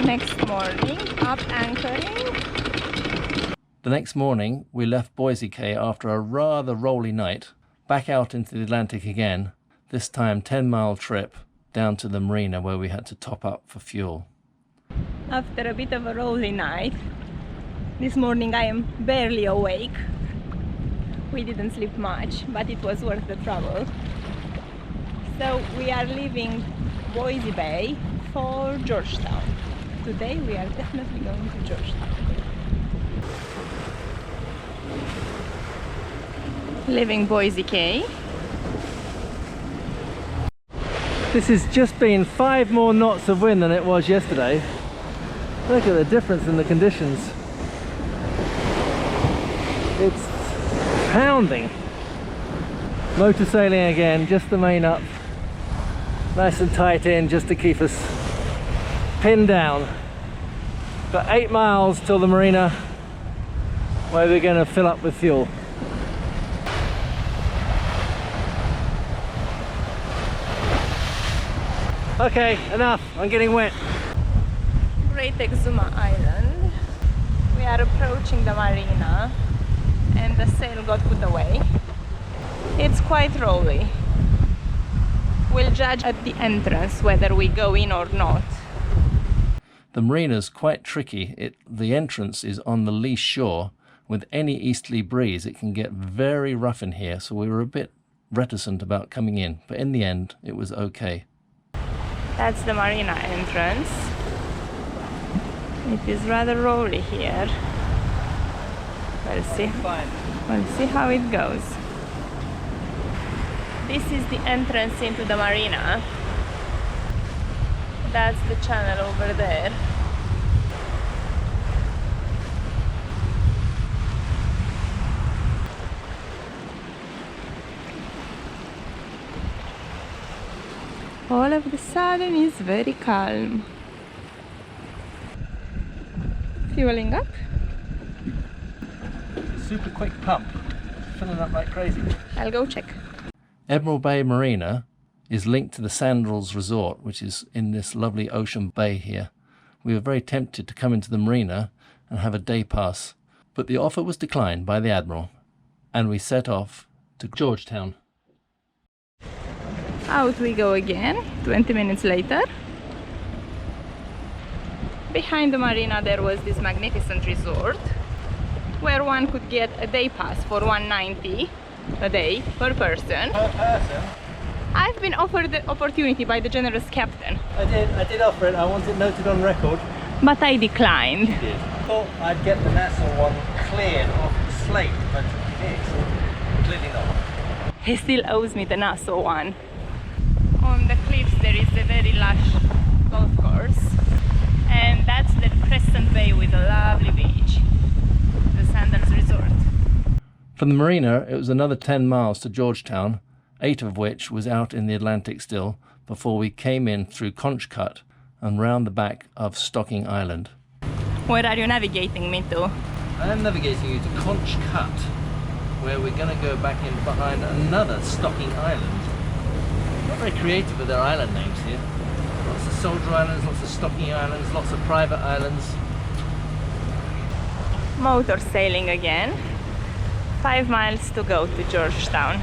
Next morning, up anchoring. The next morning, we left Boysie Cay after a rather rolly night, back out into the Atlantic again, this time 10-mile trip down to the marina where we had to top up for fuel. After a bit of a rolly night, this morning I am barely awake. We didn't sleep much, but it was worth the trouble. So we are leaving Boysie Bay for Georgetown. Today we are definitely going to Georgetown. Leaving Boysie Cay. This has just been 5 more knots of wind than it was yesterday. Look at the difference in the conditions. It's pounding. Motor sailing again, just the main up. Nice and tight in just to keep us pinned down. Got 8 miles till the marina where we're going to fill up with fuel. Okay, enough. I'm getting wet. Great Exuma Island. We are approaching the marina and the sail got put away. It's quite rolly. We'll judge at the entrance whether we go in or not. The marina's quite tricky. The entrance is on the lee shore. With any easterly breeze it can get very rough in here, so we were a bit reticent about coming in, but in the end it was okay. That's the marina entrance. It is rather rolly here. We'll see. We'll see how it goes. This is the entrance into the marina. That's the channel over there. All of a sudden is very calm. Fueling up. Super quick pump. Filling up like crazy. I'll go check. Emerald Bay Marina is linked to the Sandals Resort, which is in this lovely ocean bay here. We were very tempted to come into the marina and have a day pass, but the offer was declined by the Admiral, and we set off to Georgetown. Out we go again, 20 minutes later. Behind the marina there was this magnificent resort where one could get a day pass for $190 a day per person. Per person? I've been offered the opportunity by the generous captain. I did offer it. I want it noted on record. But I declined. You did. I thought I'd get the Nassau one cleared off the slate, but it's clearly not. He still owes me the Nassau one. On the cliffs there is a very lush golf course, and that's the Crescent Bay with a lovely beach, the Sandals Resort. From the marina it was another 10 miles to Georgetown, 8 of which was out in the Atlantic still, before we came in through Conch Cut and round the back of Stocking Island. Where are you navigating me to? I am navigating you to Conch Cut, where we're going to go back in behind another Stocking Island. Not very creative with their island names here. Lots of soldier islands, lots of stocking islands, lots of private islands. Motor sailing again. 5 miles to go to Georgetown.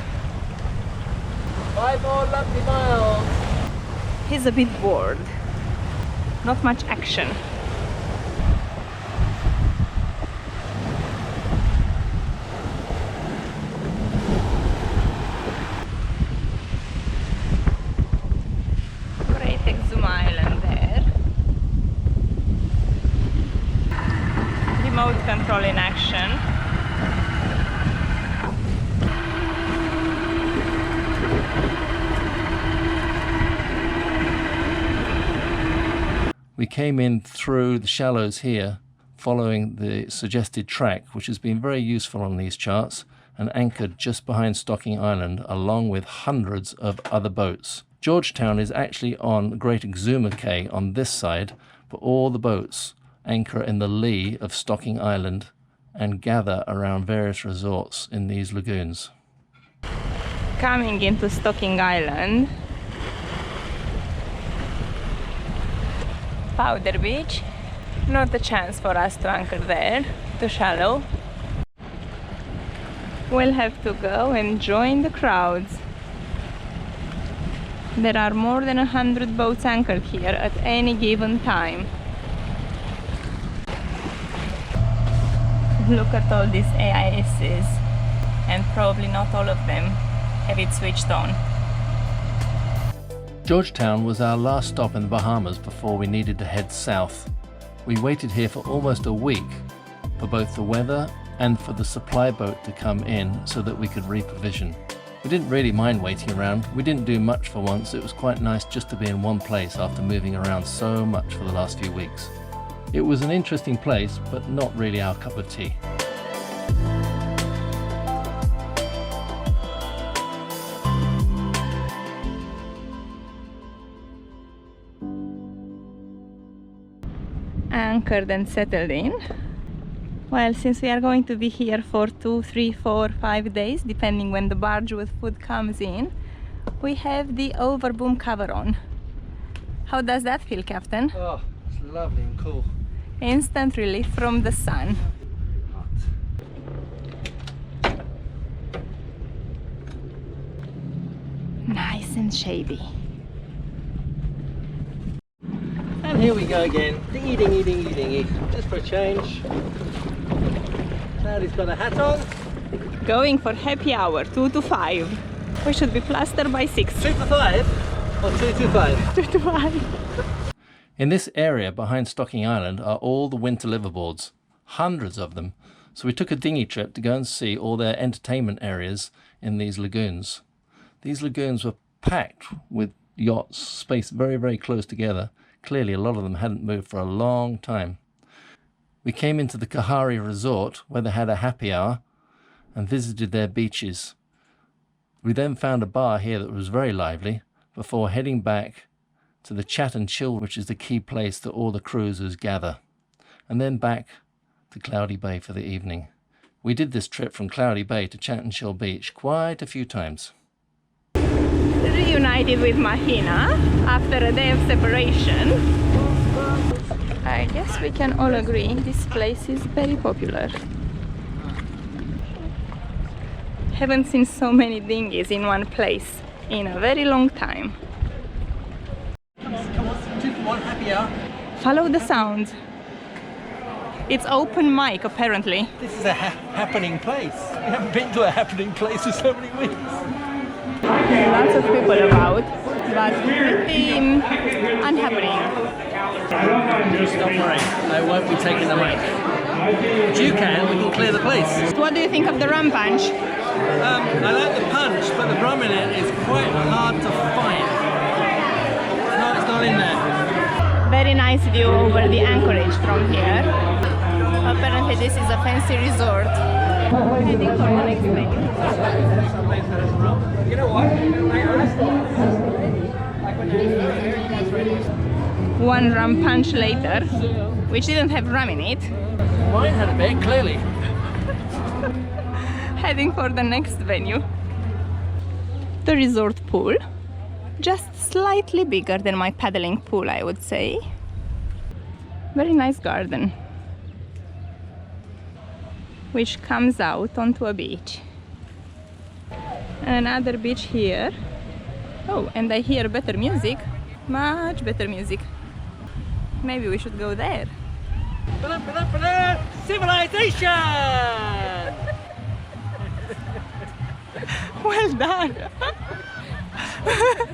5 more lovely miles. He's a bit bored. Not much action. Great Exuma Island there. Remote control in action. We came in through the shallows here, following the suggested track, which has been very useful on these charts, and anchored just behind Stocking Island, along with hundreds of other boats. Georgetown is actually on Great Exuma Cay on this side, but all the boats anchor in the lee of Stocking Island and gather around various resorts in these lagoons. Coming into Stocking Island. Powder Beach. Not a chance for us to anchor there, too shallow. We'll have to go and join the crowds. There are more than 100 boats anchored here at any given time. Look at all these AISs, and probably not all of them have it switched on. Georgetown was our last stop in the Bahamas before we needed to head south. We waited here for almost a week for both the weather and for the supply boat to come in so that we could reprovision. We didn't really mind waiting around. We didn't do much for once. It was quite nice just to be in one place after moving around so much for the last few weeks. It was an interesting place, but not really our cup of tea. Anchored and settled in. Well, since we are going to be here for 2, 3, 4, 5 days, depending when the barge with food comes in, we have the overboom cover on. How does that feel, Captain? Oh, it's lovely and cool. Instant relief from the sun. Nice and shady. And here we go again. Dingy, dingy, dingy, dingy. Just for a change. Cloudy's got a hat on. Going for happy hour, 2 to 5. We should be plastered by 6. 2 to 5 or 2 to 5? 2 to 5. In this area behind Stocking Island are all the winter liveaboards, hundreds of them. So we took a dinghy trip to go and see all their entertainment areas in these lagoons. These lagoons were packed with yachts, spaced very, very close together. Clearly a lot of them hadn't moved for a long time. We came into the Hallberg Resort where they had a happy hour and visited their beaches. We then found a bar here that was very lively before heading back to the Chat and Chill, which is the key place that all the cruisers gather, and then back to Cloudy Bay for the evening. We did this trip from Cloudy Bay to Chat and Chill Beach quite a few times. Reunited with Mahina after a day of separation. I guess we can all agree this place is very popular. Haven't seen so many dinghies in one place in a very long time. Come on, 2 for 1, happy hour. Follow the sounds. It's open mic apparently. This is a happening place. We haven't been to a happening place for so many weeks. Lots of people about, but pretty unhappening. Don't worry, I won't be taking the mic. If you can, we can clear the place. What do you think of the rum punch? I like the punch, but the rum in it is quite hard to find. No, it's not in there. Very nice view over the anchorage from here. Apparently this is a fancy resort. Heading for the next place. You know what? One rum punch later, which didn't have rum in it. Mine had a bit, clearly. Heading for the next venue. The resort pool. Just slightly bigger than my paddling pool, I would say. Very nice garden, which comes out onto a beach. Another beach here. Oh, and I hear better music. Much better music. Maybe we should go there. Civilization! Well done.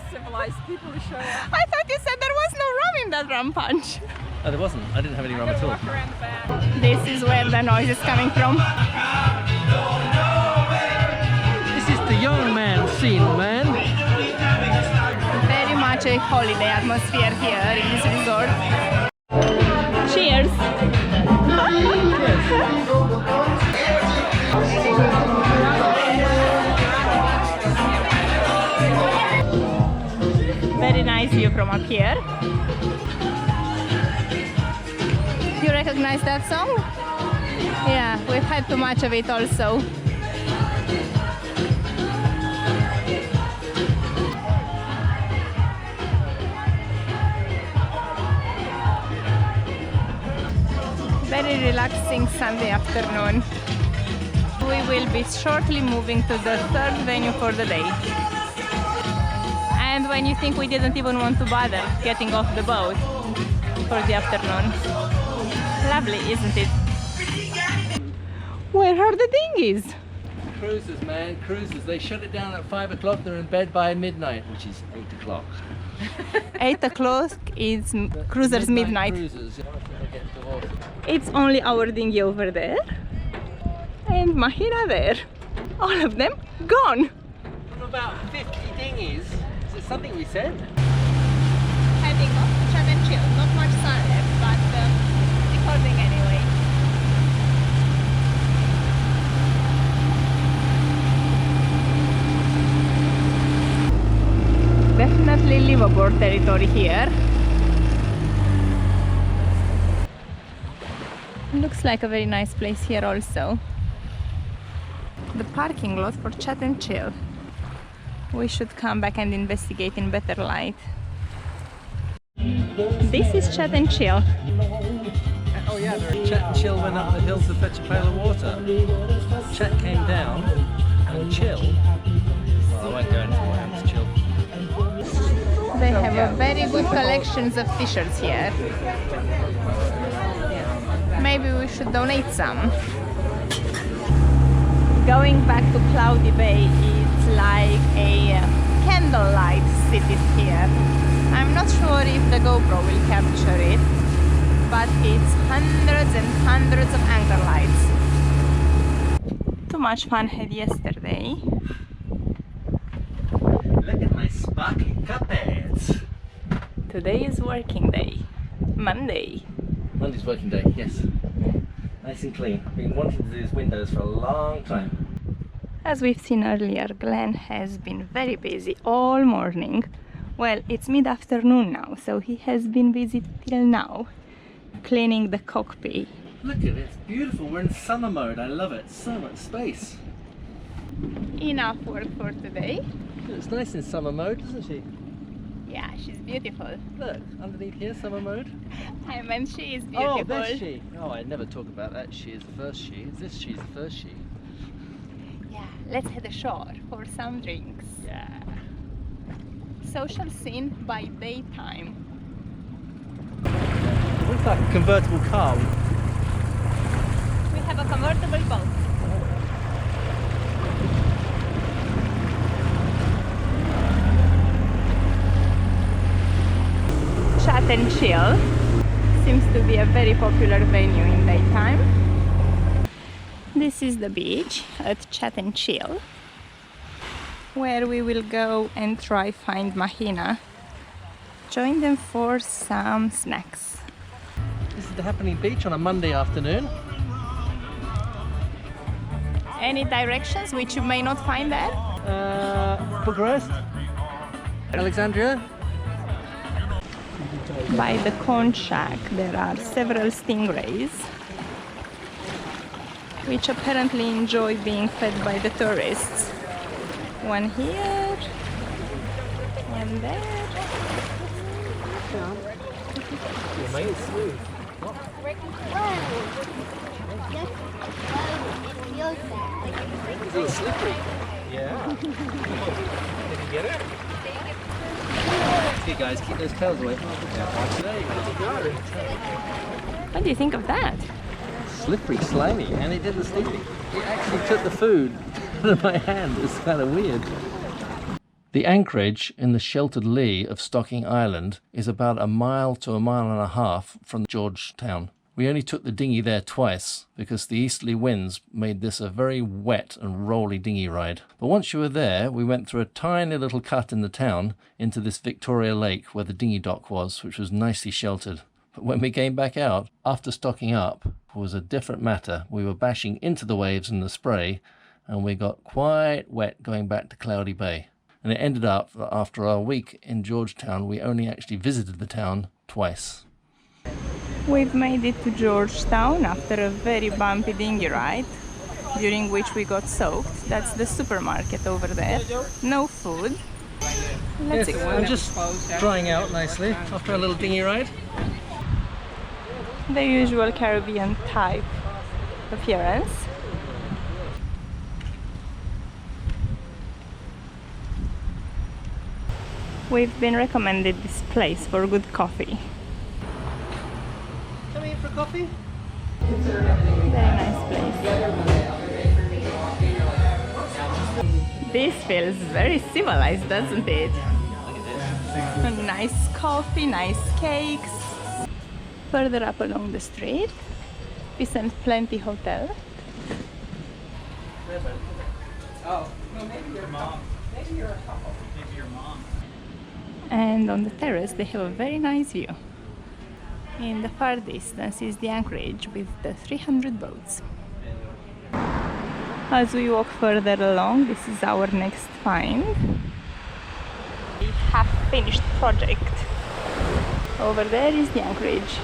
Civilized people who show up. I thought you said there was no rum in that rum punch. Oh, there wasn't. I didn't have any rum at all. Walk around the back. This is where the noise is coming from. This is the young man scene, man. Very much a holiday atmosphere here in this resort. Cheers! Very nice view from up here. You recognize that song? Yeah, we've had too much of it also. very relaxing Sunday afternoon. We will be shortly moving to the third venue for the day. And when you think we didn't even want to bother getting off the boat for the afternoon. Lovely, isn't it? Where are the dinghies? Cruisers, man, cruisers. They shut it down at 5 o'clock. They're in bed by midnight, which is 8 o'clock. 8 o'clock is cruisers midnight. Cruisers. It's only our dinghy over there and Mahina there. All of them gone. What about 50 dinghies? Is it something we said? Heading off to chat and chill. Not much sun left, but recording anyway. Definitely liveaboard territory here. Looks like a very nice place here also. The parking lot for chat and chill. We should come back and investigate in better light. This is chat and chill. Oh yeah, Chat and Chill went up the hill to fetch a pail of water. Chat came down and Chill. Well, I won't go into what happens to Chill. They have a very good collections of t-shirts here. Maybe we should donate some. Going back to Cloudy Bay, it's like a candlelight city here. I'm not sure if the GoPro will capture it, but it's hundreds and hundreds of anchor lights. Too much fun had yesterday. Look at my sparkly carpets. Today is working day. Monday. Monday's working day, yes. Nice and clean. I've been wanting to do these windows for a long time. As we've seen earlier, Glenn has been very busy all morning. Well, it's mid-afternoon now, so he has been busy till now, cleaning the cockpit. Look at it, it's beautiful. We're in summer mode. I love it. So much space. Enough work for today. It's nice in summer mode, isn't she? Yeah, she's beautiful. Look, underneath here, summer mode. I meant she is beautiful. Oh, that's she. Oh, I never talk about that. She is the first she. Is this she's the first she? Yeah, let's head ashore for some drinks. Yeah. Social scene by daytime. It looks like a convertible car. We have a convertible boat. Chat and Chill seems to be a very popular venue in daytime. This is the beach at Chat and Chill, where we will go and try find Mahina. Join them for some snacks. This is the happening beach on a Monday afternoon. Any directions which you may not find there? Bucharest, Alexandria. By the corn shack there are several stingrays, which apparently enjoy being fed by the tourists. One here, one there. Is it slippery? Yeah. Did you get it? Okay guys, keep those tails away. What do you think of that? Slippery, slimy, and it didn't sting me. It actually took the food out of my hand. It's kind of weird. The anchorage in the sheltered lee of Stocking Island is about 1 mile to 1.5 miles from Georgetown. We only took the dinghy there twice because the easterly winds made this a very wet and rolly dinghy ride. But once you were there, we went through a tiny little cut in the town into this Victoria Lake where the dinghy dock was, which was nicely sheltered. But when we came back out, after stocking up, it was a different matter. We were bashing into the waves and the spray, and we got quite wet going back to Cloudy Bay. And it ended up that after our week in Georgetown, we only actually visited the town twice. We've made it to Georgetown after a very bumpy dinghy ride, during which we got soaked. That's the supermarket over there. No food. Let's Yes, I'm just drying out nicely after a little dinghy ride. The usual Caribbean type appearance. We've been recommended this place for good coffee. Come in for coffee? Very nice place. This feels very civilized, doesn't it? Nice coffee, nice cakes. Further up along the street, Season20 hotel. Oh, no, maybe your mom. Maybe your couple. Maybe your mom. And on the terrace they have a very nice view. In the far distance is the anchorage with the 300 boats. As we walk further along, this is our next find. We have finished project. Over there is the anchorage.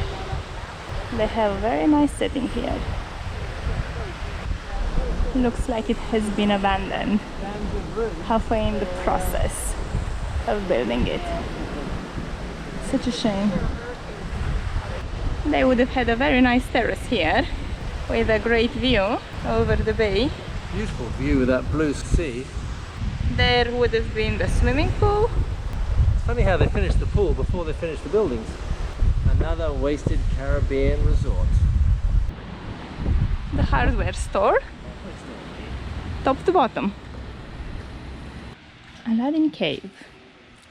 They have a very nice setting here. Looks like it has been abandoned halfway in the process of building it. Such a shame. They would have had a very nice terrace here with a great view over the bay. Beautiful view of that blue sea. There would have been the swimming pool. It's funny how they finished the pool before they finished the buildings. Another wasted Caribbean resort. The hardware store, top to bottom. Aladdin Cave,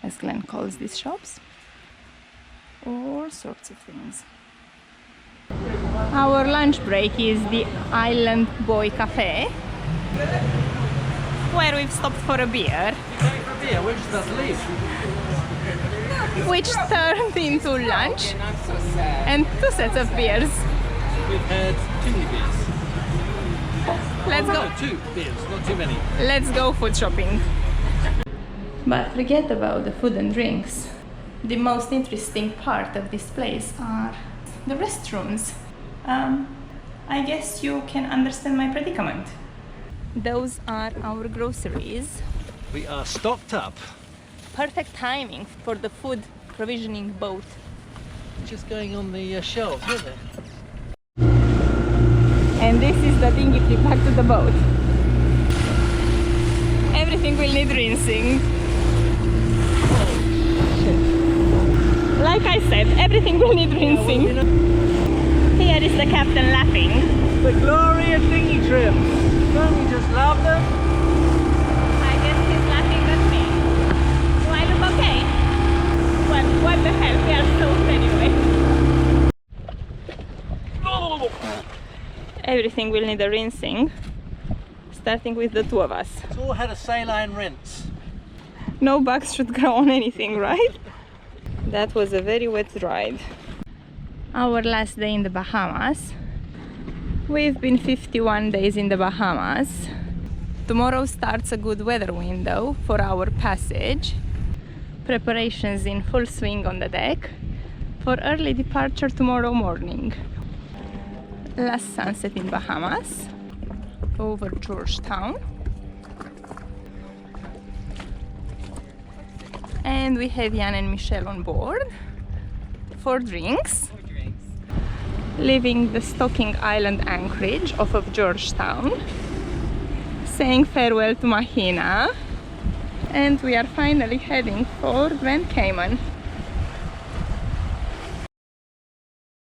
as Glenn calls these shops. All sorts of things. Our lunch break is the Island Boy Cafe, where we've stopped for a beer. You're going for a beer? We're just about to leave. Which turned into lunch and 2 sets of beers. We've had too many beers. Let's go. No, 2 beers, not too many. Let's go food shopping. But forget about the food and drinks. The most interesting part of this place are the restrooms. I guess you can understand my predicament. Those are our groceries. We are stocked up. Perfect timing for the food provisioning boat. Just going on the shelves, aren't they? And this is the dinghy trip back to the boat. Everything will need rinsing. Like I said, everything will need rinsing. Here is the captain laughing. The glory of dinghy trips. Don't you just love them? I guess he's laughing at me. Do I look okay? Well, what the hell, we are soaked anyway. Everything will need a rinsing, starting with the 2 of us. It's all had a saline rinse. No bugs should grow on anything, right? That was a very wet ride. Our last day in the Bahamas. We've been 51 days in the Bahamas. Tomorrow starts a good weather window for our passage. Preparations in full swing on the deck for early departure tomorrow morning. Last sunset in Bahamas over Georgetown. And we have Jan and Michelle on board for drinks. Leaving the Stocking Island anchorage off of Georgetown, saying farewell to Mahina, and we are finally heading for Grand Cayman.